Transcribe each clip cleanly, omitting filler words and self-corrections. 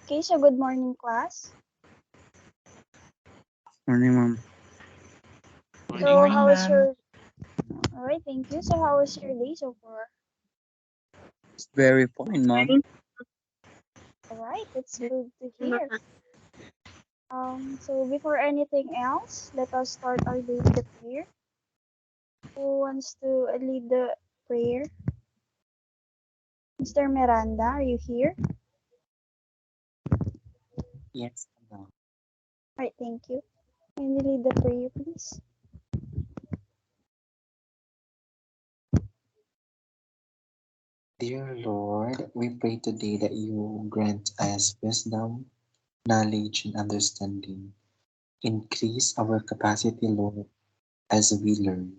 Okay, so good morning, class. Morning, ma'am. So Morning, how was ma'am. your, all right, thank you. So how was your day so far? It's very fine, ma'am. All right, that's good to hear. So before anything else, let us start our day with the prayer. Who wants to lead the prayer? Mr. Miranda, are you here? Yes, ma'am. All right, thank you. Can you lead the prayer, please? Dear Lord, we pray today that you grant us wisdom, knowledge, and understanding. Increase our capacity, Lord, as we learn.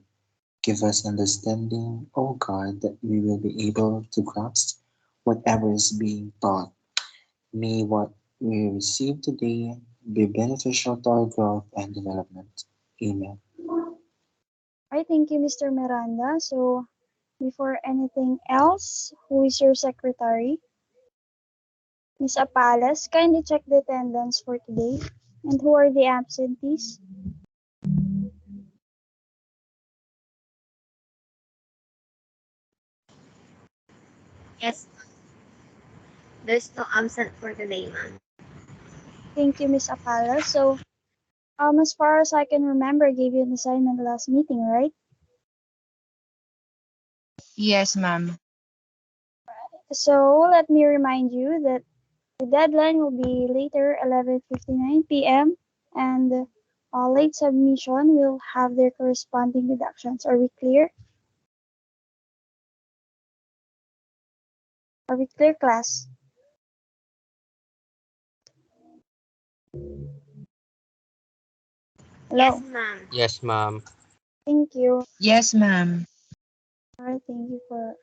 Give us understanding, O God, that we will be able to grasp whatever is being taught. May what we receive today be beneficial to our growth and development. Amen. All right, thank you, Mr. Miranda. So before anything else, who is your secretary? Miss Apalas, kindly check the attendance for today. And who are the absentees? Yes, there's no absent for today, ma'am. Thank you, Miss Apalas. So, as far as I can remember, I gave you an assignment last meeting, right? Yes, ma'am. So, let me remind you that the deadline will be later, 11:59 p.m. and late submission will have their corresponding deductions. Are we clear? Are we clear, class? Yes, Hello. ma'am. Yes, ma'am. Thank you. Yes, ma'am. All right, thank you for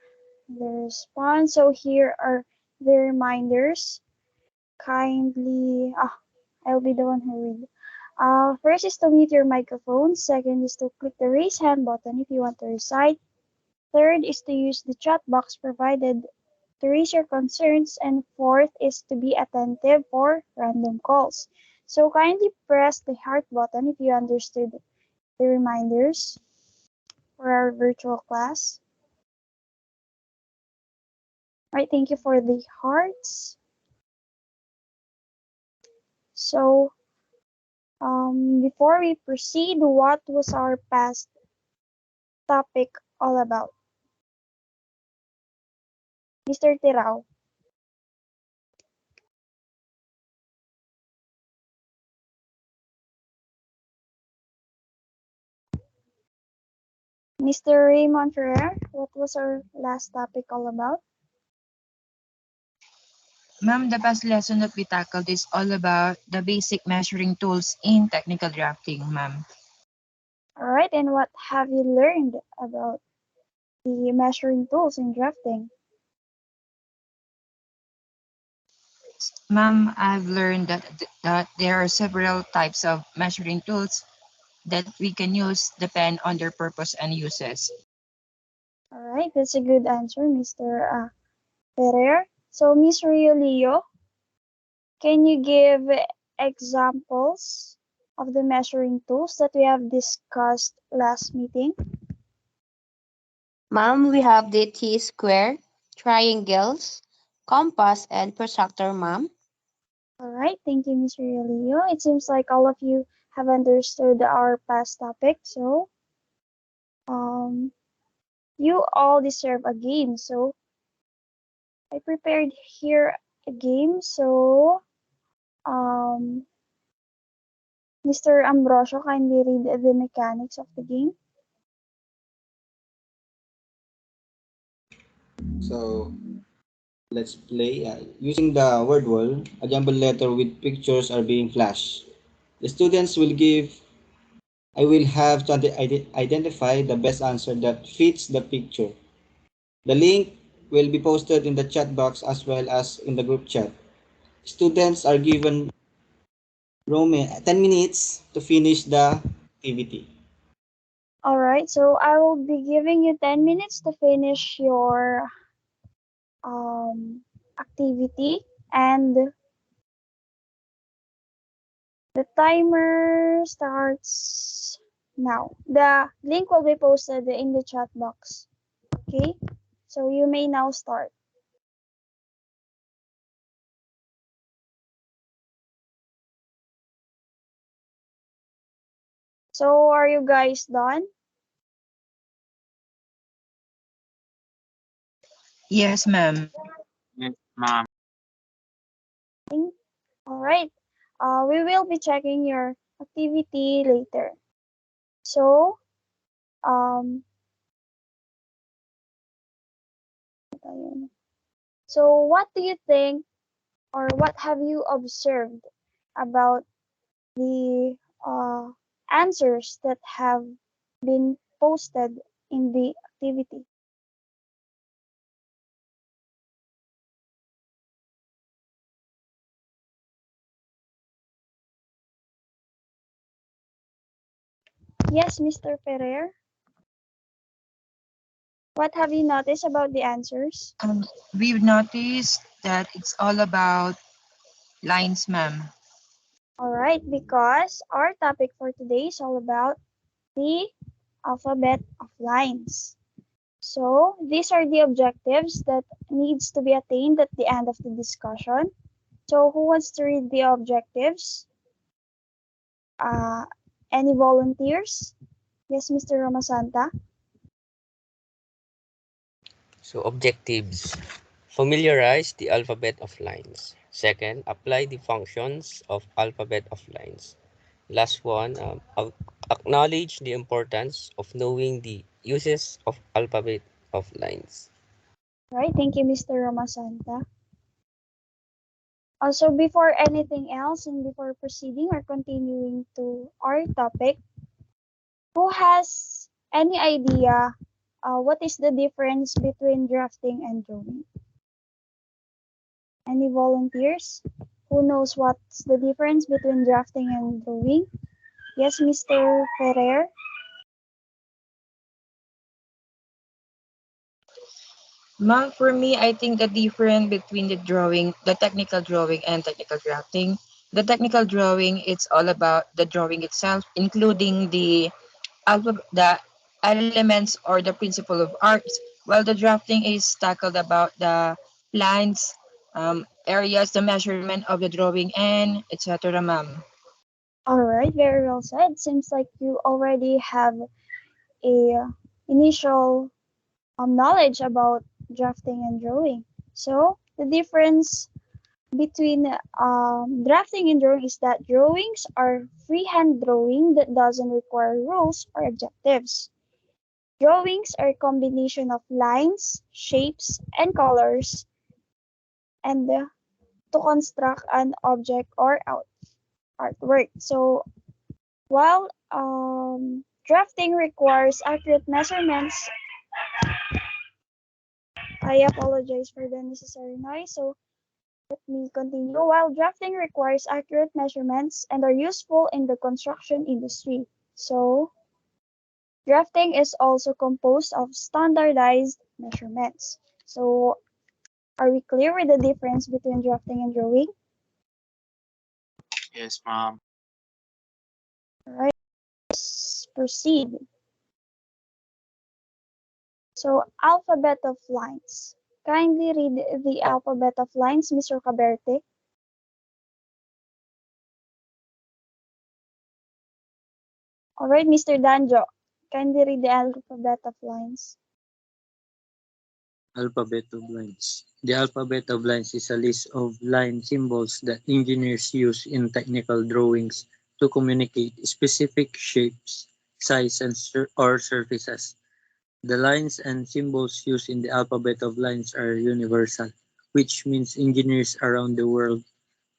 the response. So, here are the reminders. Kindly, I'll be the one who read. First is to mute your microphone. Second is to click the raise hand button if you want to recite. Third is to use the chat box provided to raise your concerns. And fourth is to be attentive for random calls. So kindly press the heart button if you understood the reminders for our virtual class. All right, thank you for the hearts. So before we proceed, what was our past topic all about? Mr. Tirao. Mr. Raymond Ferrer, what was our last topic all about? Ma'am, the past lesson that we tackled is all about the basic measuring tools in technical drafting, ma'am. All right, and what have you learned about the measuring tools in drafting? Ma'am, I've learned that there are several types of measuring tools that we can use depend on their purpose and uses. All right, that's a good answer, Mr. Ferrer. So, Miss Rio Leo, can you give examples of the measuring tools that we have discussed last meeting? Ma'am, we have the T-square, triangles, compass, and protractor, ma'am. All right, thank you, Miss Rio Leo. It seems like all of you have understood our past topic, so um, you all deserve a game. So I prepared here a game. So Mr. Ambrosio, kindly read the mechanics of the game. So let's play. Using the word wall, a jumbled letter with pictures are being flashed. The students will give. I will have to identify the best answer that fits the picture. The link will be posted in the chat box as well as in the group chat. Students are given 10 minutes to finish the activity. All right, so I will be giving you 10 minutes to finish your activity, and The timer starts now. The link will be posted in the chat box. Okay? So you may now start. So are you guys done? Yes, ma'am. Yes, ma'am. All right. We will be checking your activity later. So, um, so what do you think or what have you observed about the answers that have been posted in the activity? Yes, Mr. Ferrer. What have you noticed about the answers? We've noticed that it's all about lines, ma'am. All right, because our topic for today is all about the alphabet of lines. So these are the objectives that needs to be attained at the end of the discussion. So who wants to read the objectives? Uh, any volunteers? Yes, Mr. Ramasanta. So objectives. Familiarize the alphabet of lines. Second, apply the functions of alphabet of lines. Last one, acknowledge the importance of knowing the uses of alphabet of lines. All right, thank you, Mr. Ramasanta. Also, before anything else and before proceeding or continuing to our topic, who has any idea what is the difference between drafting and drawing? Any volunteers? Who knows what's the difference between drafting and drawing? Yes, Mr. Ferrer. Ma'am, for me, I think the difference between the technical drawing and technical drafting. The technical drawing, it's all about the drawing itself, including the elements or the principle of arts, while the drafting is tackled about the plans, areas, the measurement of the drawing, and etc., ma'am. All right, very well said. Seems like you already have a initial knowledge about drafting and drawing. So the difference between drafting and drawing is that drawings are freehand drawing that doesn't require rules or objectives. Drawings are a combination of lines, shapes, and colors, and to construct an object or artwork. So while drafting requires accurate measurements, I apologize for the necessary noise. So let me continue. While drafting requires accurate measurements and are useful in the construction industry. So drafting is also composed of standardized measurements. So are we clear with the difference between drafting and drawing? Yes, ma'am. All right, let's proceed. So alphabet of lines. Kindly read the alphabet of lines, Mr. Caberte. All right, Mr. Danjo. Kindly read the alphabet of lines. Alphabet of lines. The alphabet of lines is a list of line symbols that engineers use in technical drawings to communicate specific shapes, size, and or surfaces. The lines and symbols used in the alphabet of lines are universal, which means engineers around the world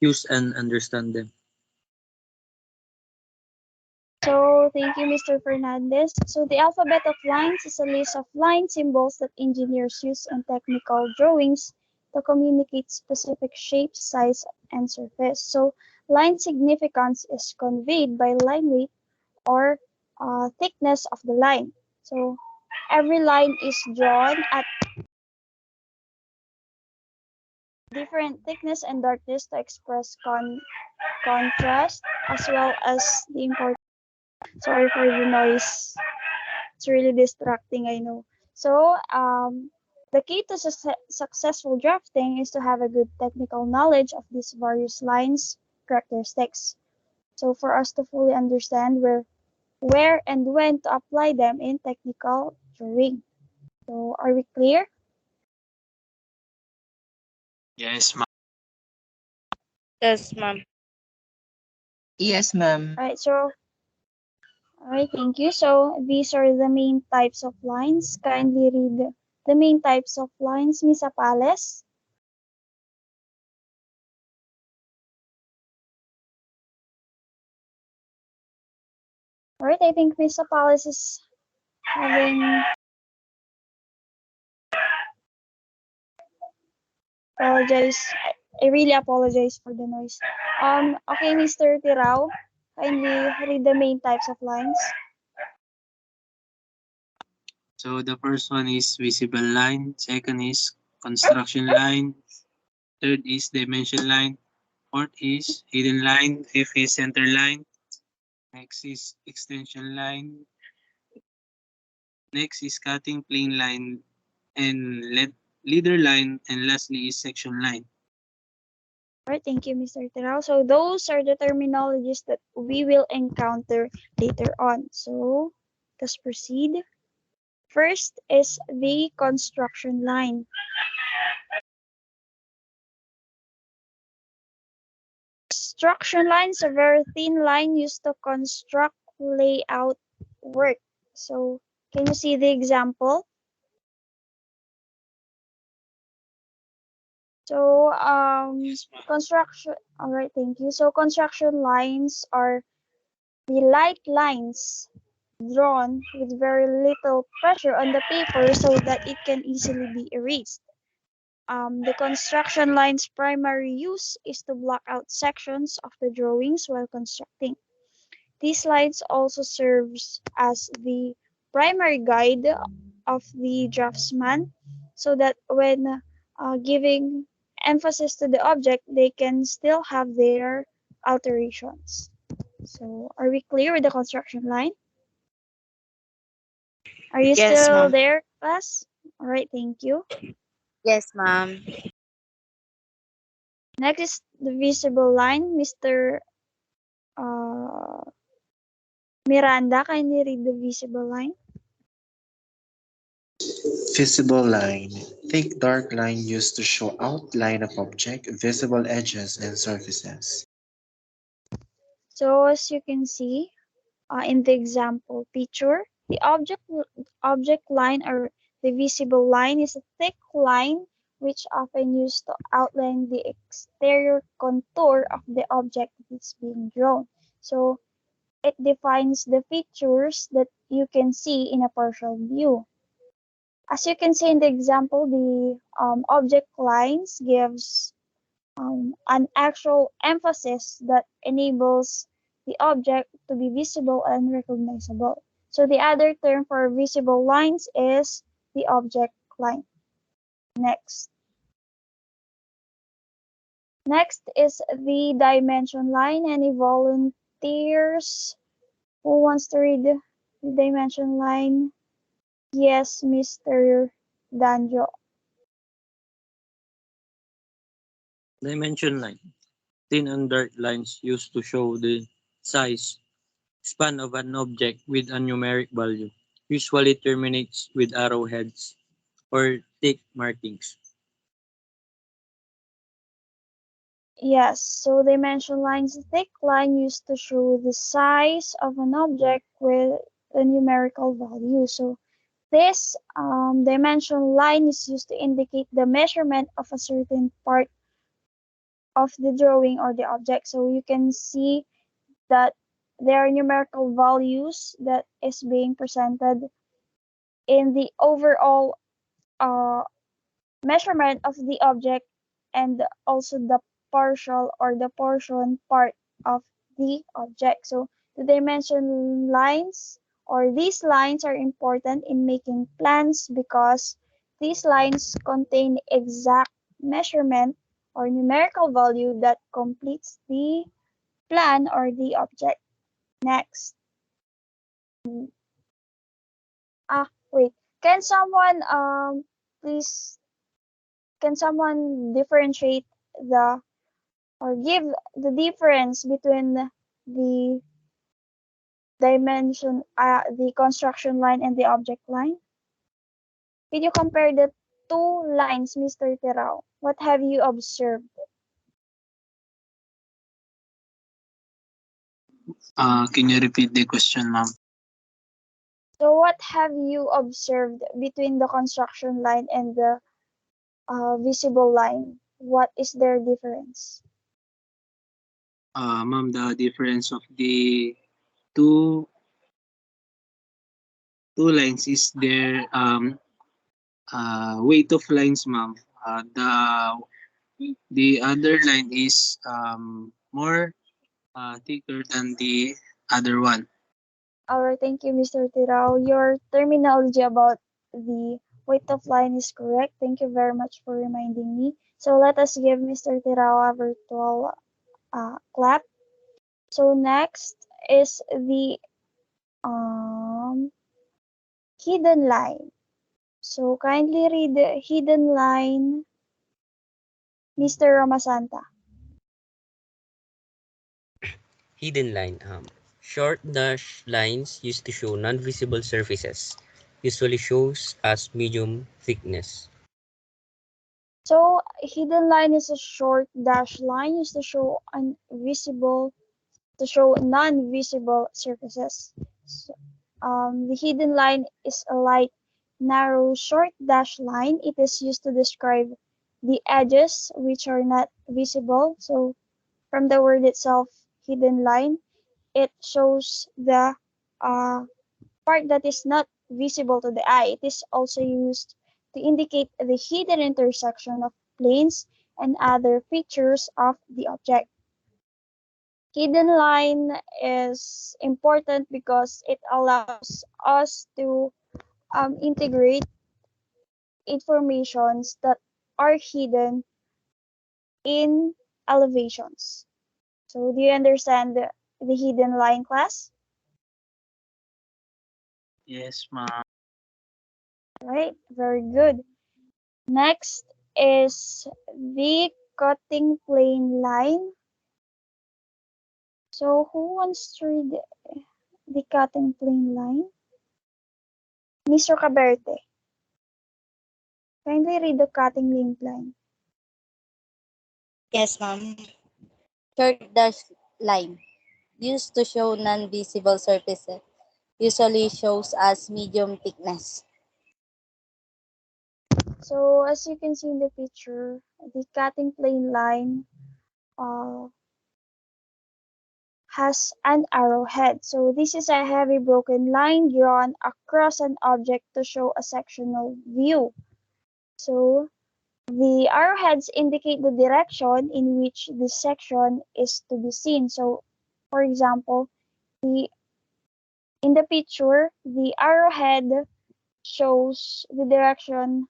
use and understand them. So thank you, Mr. Fernandez. So the alphabet of lines is a list of line symbols that engineers use in technical drawings to communicate specific shape, size, and surface. So line significance is conveyed by line weight or thickness of the line. So every line is drawn at different thickness and darkness to express contrast as well as the important. Sorry for the noise. It's really distracting, I know. So, the key to successful drafting is to have a good technical knowledge of these various lines characteristics. So, for us to fully understand where and when to apply them in technical drawing. So, are we clear? Yes, ma'am. Yes, ma'am. Yes, ma'am. Alright, so, alright, thank you. So, these are the main types of lines. Kindly read the main types of lines, Miss Apales. Alright, I think Miss Apales is having apologize. I really apologize for the noise. Okay, Mr. Tirao, kindly read the main types of lines. So the first one is visible line, second is construction line, third is dimension line, fourth is hidden line, fifth is center line, next is extension line, next is cutting plane line and leader line, and lastly is section line. Alright, thank you, Mr. Tirao. So those are the terminologies that we will encounter later on. So let's proceed. First is the construction line. Construction line is a very thin line used to construct layout work. So can you see the example? So construction. All right, thank you. So construction lines are the light lines drawn with very little pressure on the paper so that it can easily be erased. The construction line's primary use is to block out sections of the drawings while constructing. These lines also serves as the primary guide of the draftsman so that when giving emphasis to the object, they can still have their alterations. So, are we clear with the construction line? Are you Yes, still ma'am. there, class? All right, thank you. Yes, ma'am. Next is the visible line. Mr. Uh, Miranda, kindly read the visible line. Visible line. Thick dark line used to show outline of object, visible edges and surfaces. So, as you can see, in the example picture, the object line or the visible line is a thick line which often used to outline the exterior contour of the object that is being drawn. So it defines the features that you can see in a partial view. As you can see in the example, the object lines gives an actual emphasis that enables the object to be visible and recognizable. So the other term for visible lines is the object line. Next. Next is the dimension line. Any volunteers who wants to read the dimension line? Yes, Mr. Danjo. Dimension line. Thin and dark lines used to show the size span of an object with a numeric value. Usually terminates with arrowheads or tick markings. Yes, so dimension lines, a thick line used to show the size of an object with a numerical value. So this dimension line is used to indicate the measurement of a certain part of the drawing or the object. So you can see that there are numerical values that is being presented in the overall uh, measurement of the object and also the partial or the portion part of the object. So the dimension lines or these lines are important in making plans because these lines contain exact measurement or numerical value that completes the plan or the object. Next. Wait. Can someone please can someone differentiate the or give the difference between the the construction line and the object line? Can you compare the two lines, Mr. Terao? What have you observed? Can you repeat the question, ma'am? So what have you observed between the construction line and the visible line? What is their difference? Ma'am, the difference of the two two lines is their weight of lines, ma'am. The other line is more thicker than the other one. Alright, thank you, Mr. Tirao. Your terminology about the weight of line is correct. Thank you very much for reminding me. So let us give Mr. Tirao a virtual clap. So next is the um, hidden line. So kindly read the hidden line, Mr. Ramasanta. Hidden line. Short dash lines used to show non-visible surfaces, usually shows as medium thickness. So hidden line is a short dash line used to show invisible to show non-visible surfaces. So, the hidden line is a light, narrow, short dash line. It is used to describe the edges which are not visible. So from the word itself, hidden line, it shows the uh, part that is not visible to the eye. It is also used to indicate the hidden intersection of planes and other features of the object. Hidden line is important because it allows us to integrate informations that are hidden in elevations. So do you understand the hidden line, class? Yes, ma'am. Right, very good. Next is the cutting plane line. So who wants to read the cutting plane line? Mr. Caberte, kindly read the cutting link line. Yes, ma'am. Short dash line used to show non-visible surfaces. Usually shows as medium thickness. So as you can see in the picture, the cutting plane line uh, has an arrowhead. So this is a heavy broken line drawn across an object to show a sectional view. So the arrowheads indicate the direction in which the section is to be seen. So for example, the in the picture, the arrowhead shows the direction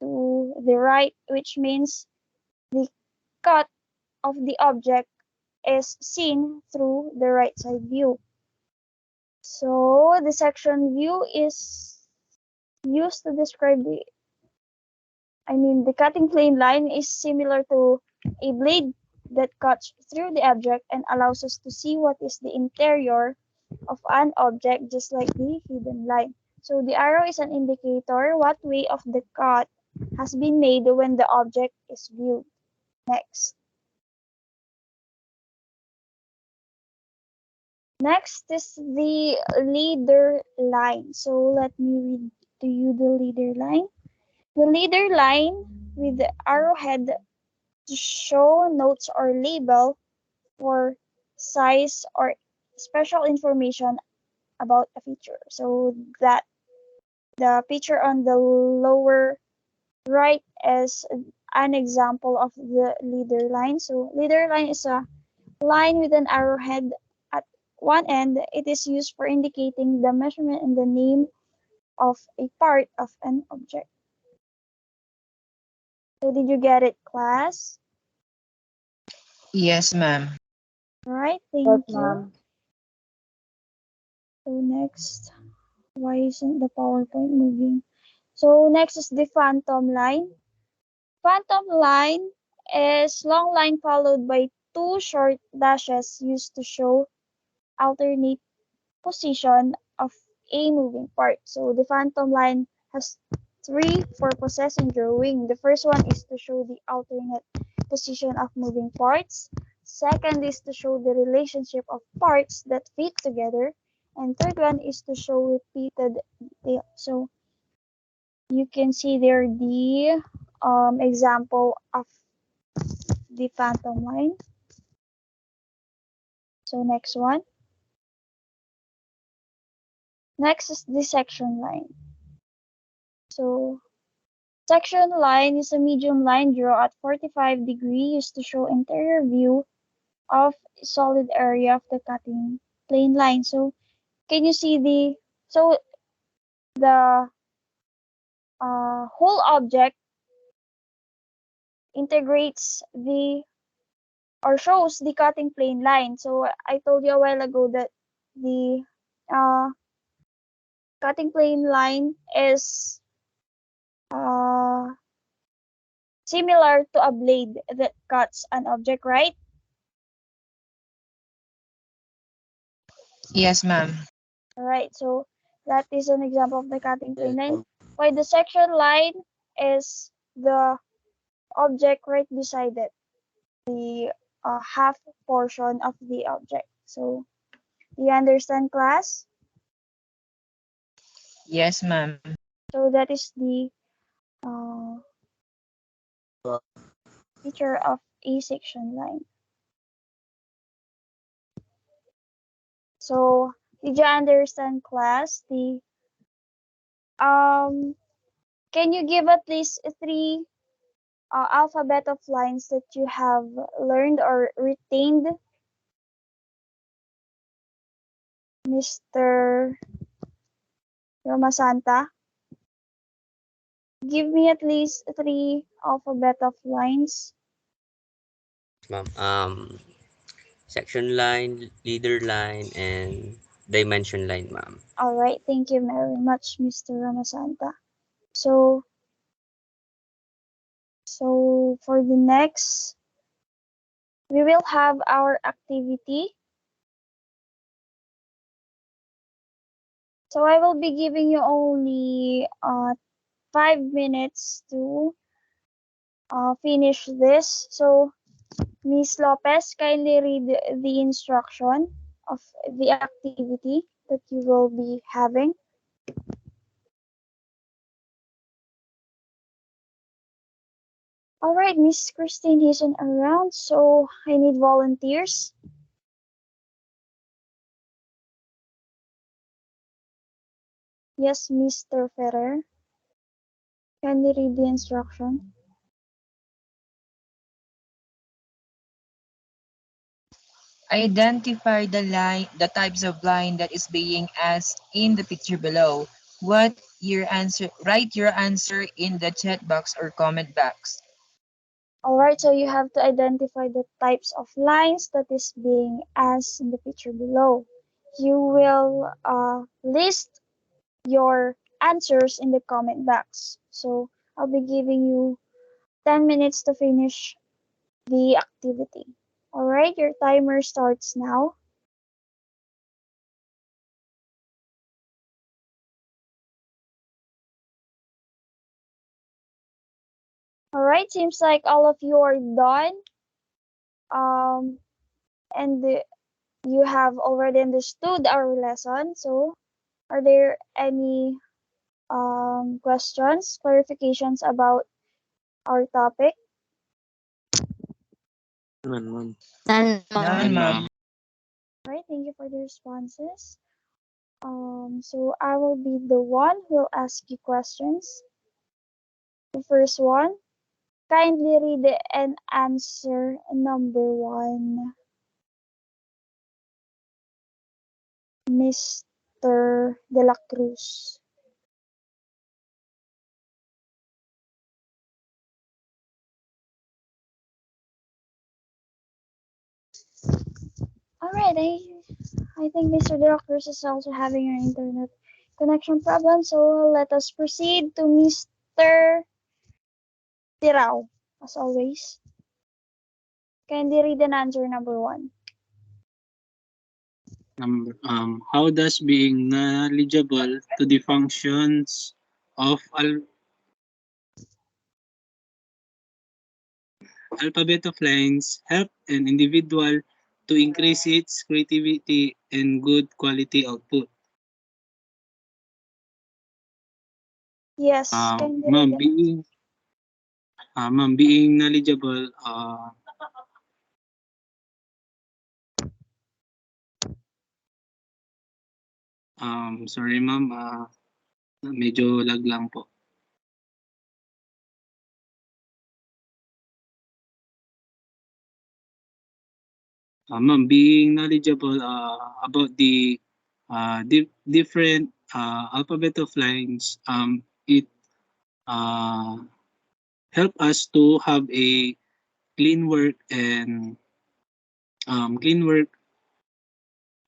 to the right, which means the cut of the object is seen through the right side view. So the section view is used to describe the cutting plane line is similar to a blade that cuts through the object and allows us to see what is the interior of an object just like the hidden line. So the arrow is an indicator what way of the cut has been made when the object is viewed. Next. Next is the leader line. So let me read to you the leader line. The leader line with the arrowhead to show notes or label for size or special information about a feature. So that the picture on the lower right is an example of the leader line. So leader line is a line with an arrowhead at one end. It is used for indicating the measurement and the name of a part of an object. So did you get it, class? Yes, ma'am. Alright, Yes, thank you. ma'am. So next, why isn't the PowerPoint moving? So next is the phantom line. Phantom line is long line followed by two short dashes used to show alternate position of a moving part. So the phantom line has three purposes in drawing. The first one is to show the alternate position of moving parts. Second is to show the relationship of parts that fit together. And third one is to show repeated detail. So you can see there the example of the phantom line. So next one. Next is the section line. So section line is a medium line drawn at 45 degrees used to show interior view of solid area of the cutting plane line. So can you see the whole object integrates the or shows the cutting plane line. So I told you a while ago that the uh, cutting plane line is uh, similar to a blade that cuts an object, right? Yes, ma'am. Alright, so that is an example of the cutting Yes, plane line. ma'am. While the section line is the object right beside it, the half portion of the object. So, do you understand, class? Yes, ma'am. So that is the uh, feature of a section line. So, did you understand, class? The can you give at least three alphabet of lines that you have learned or retained, Mr. Ramasanta? Give me at least three alphabet of lines. Ma'am. Section line, leader line, and dimension line, ma'am. All right, thank you very much, Mr. Ramasanta. So, so for the next, we will have our activity. So I will be giving you only 5 minutes to finish this. So Miss Lopez, kindly read the instruction of the activity that you will be having. All right, Miss Christine isn't around, so I need volunteers. Yes, Mr. Ferrer, kindly read the instruction. Identify the types of line that is being asked in the picture below. Write your answer in the chat box or comment box. All right, so you have to identify the types of lines that is being asked in the picture below. You will list your answers in the comment box. So I'll be giving you 10 minutes to finish the activity. All right, your timer starts now. All right, seems like all of you are done. Um, and you have already understood our lesson. So, are there any questions, clarifications about our topic? None, ma'am. None, None, ma'am. ma'am. All right, thank you for the responses. So I will be the one who will ask you questions. The first one, kindly read and answer number one, Mr. De La Cruz. Alright, I think Mr. Doctors is also having an internet connection problem, so let us proceed to Mr. Tirao, as always. Kindly read and answer number one. How does being knowledgeable to the functions of alphabet of lines help an individual to increase its creativity and good quality output? Yes, kindly read Ma'am, and answer. being knowledgeable, sorry ma'am, medyo lag lang po. Ma'am, being knowledgeable about the different alphabet of lines, it uh, help us to have a clean work and clean work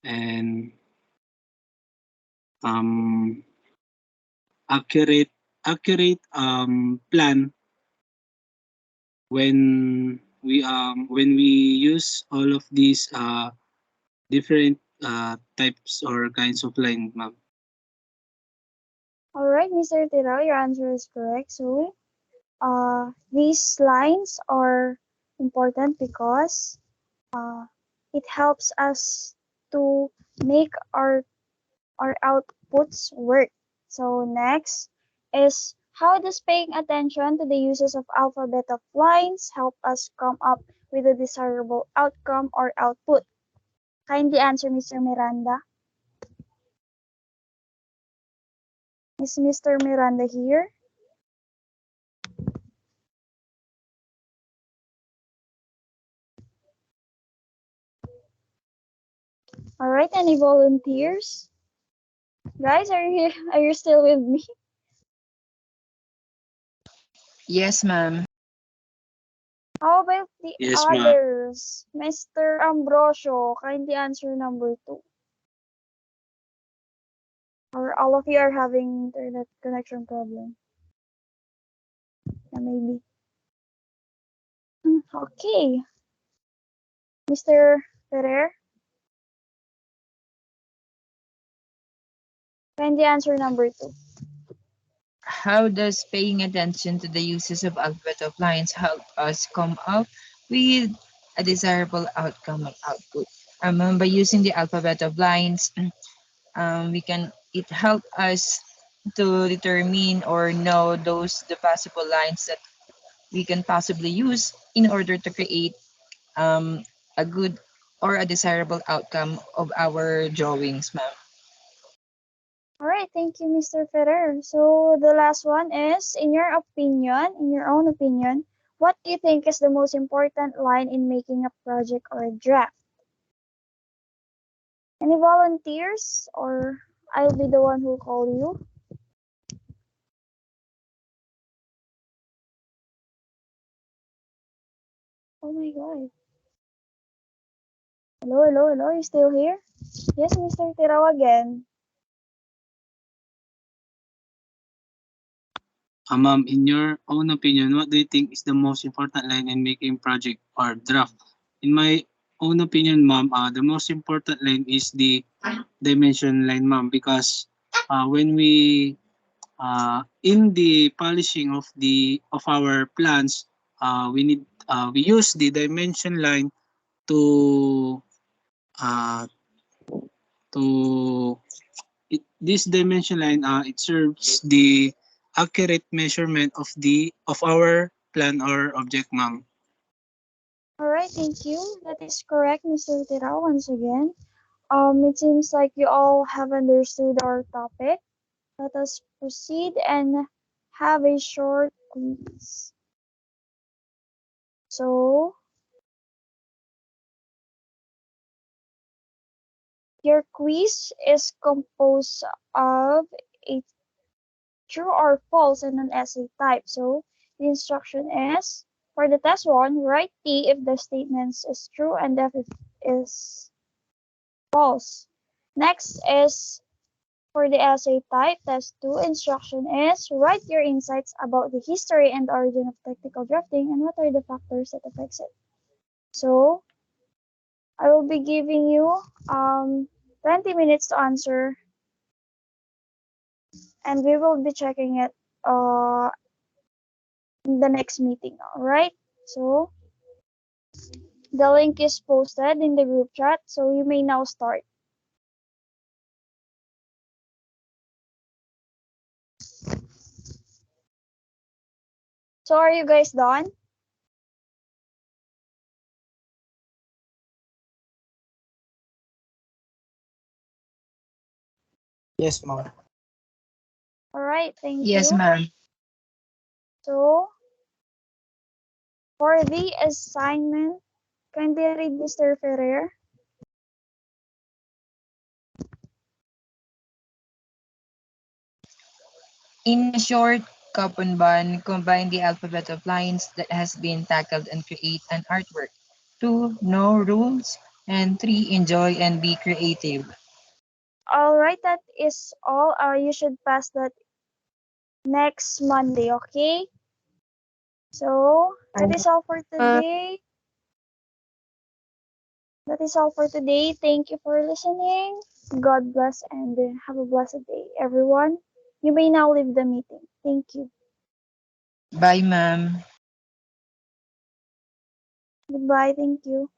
and um, accurate plan when we use all of these different types or kinds of line, ma'am. Alright, Mr. Tirao, your answer is correct. So, these lines are important because uh, it helps us to make our outputs work. So next is how does paying attention to the uses of alphabet of lines help us come up with a desirable outcome or output? Kindly answer, Mr. Miranda. Is Mr. Miranda here? All right, any volunteers? Guys, are you here? Are you still with me? Yes, ma'am. How about the Yes, ma'am. others? Mr. Ambrosio, kindly answer number two. Or all of you are having internet connection problem. Yeah, maybe. Okay. Mr. Ferrer, kindly answer number two. How does paying attention to the uses of alphabet of lines help us come up with a desirable outcome and output? By using the alphabet of lines, we can it help us to determine or know those the possible lines that we can possibly use in order to create um, a good or a desirable outcome of our drawings, ma'am. All right, thank you, Mr. Ferrer. So the last one is, in your opinion, in your own opinion, what do you think is the most important line in making a project or a draft? Any volunteers, or I'll be the one who call you? Oh my God. Hello, hello, hello. You still here? Yes, Mr. Tiraw again. Ma'am, in your own opinion, what do you think is the most important line in making project or draft? In my own opinion, ma'am, the most important line is the dimension line, ma'am, because when we in the polishing of our plans, we use the dimension line to uh, to this dimension line it serves the accurate measurement of our plan or object, ma'am. All right, thank you. That is correct, Mr. Tiraw, once again. It seems like you all have understood our topic. Let us proceed and have a short quiz. So, your quiz is composed of a true or false and an essay type. So, the instruction is, for the test one, write T if the statement is true and F if is False. Next is for the essay type, test 2, instruction is write your insights about the history and origin of technical drafting and what are the factors that affects it. So, I will be giving you 20 minutes to answer and we will be checking it in the next meeting, alright? So, the link is posted in the group chat, so you may now start. So, are you guys done? Yes, ma'am. Alright, thank Yes, you. ma'am. So, for the assignment, kindly read Mr. Ferrer. In a short, Kapunban, combine the alphabet of lines that has been tackled and create an artwork. 2. Know rules. And 3. Enjoy and be creative. Alright, that is all. You should pass that next Monday, okay? So, that is all for today. That is all for today. Thank you for listening. God bless and have a blessed day, everyone. You may now leave the meeting. Thank you. Bye, ma'am. Goodbye. Thank you.